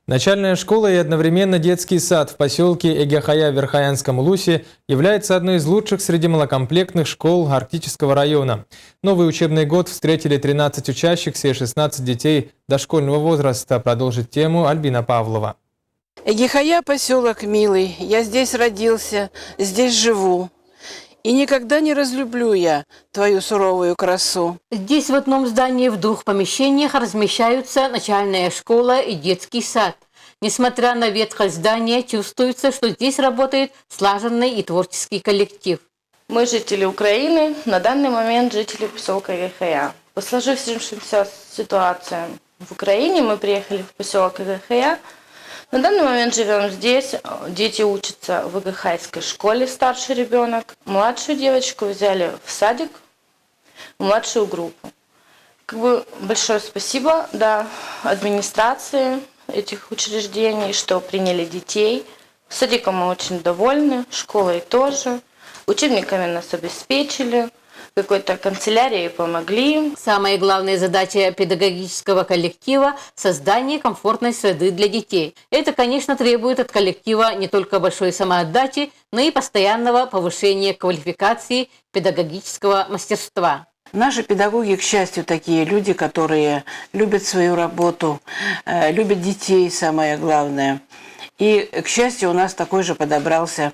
Начальная школа и одновременно детский сад в поселке Эгехая в Верхоянском Улусе является одной из лучших среди малокомплектных школ Арктического района. Новый учебный год встретили 13 учащихся и 16 детей дошкольного возраста. Продолжит тему Альбина Павлова. Эгехая – поселок милый. Я здесь родился, здесь живу. И никогда не разлюблю я твою суровую красу. Здесь в одном здании в двух помещениях размещаются начальная школа и детский сад. Несмотря на ветхость здания, чувствуется, что здесь работает слаженный и творческий коллектив. Мы жители Украины, на данный момент жители поселка Эгехая. По сложившимся ситуациям в Украине мы приехали в поселок Эгехая. На данный момент живем здесь. Дети учатся в Эгехайской школе, старший ребенок. Младшую девочку взяли в садик, в младшую группу. Большое спасибо администрации этих учреждений, что приняли детей. Садиком мы очень довольны, школой тоже. Учебниками нас обеспечили. Какой-то канцелярии помогли. Самая главная задача педагогического коллектива – создание комфортной среды для детей. Это, конечно, требует от коллектива не только большой самоотдачи, но и постоянного повышения квалификации педагогического мастерства. Наши педагоги, к счастью, такие люди, которые любят свою работу, любят детей, самое главное. И, к счастью, у нас такой же подобрался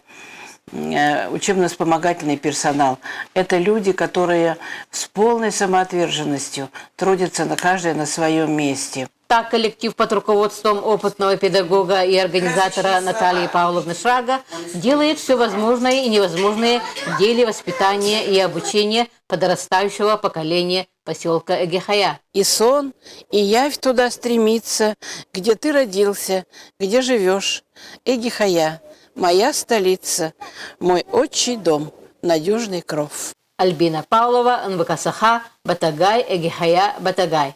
учебно-вспомогательный персонал. Это люди, которые с полной самоотверженностью трудятся каждый на своем месте. Так, коллектив под руководством опытного педагога и организатора Натальи Павловны Шрага делает все возможное и невозможное в деле воспитания и обучения подрастающего поколения поселка Эгехая. И сон, и явь туда стремится, где ты родился, где живешь. Эгехая, моя столица, мой отчий дом, надежный кров. Альбина Павлова, НВК Саха, Батагай, Эгехая, Батагай.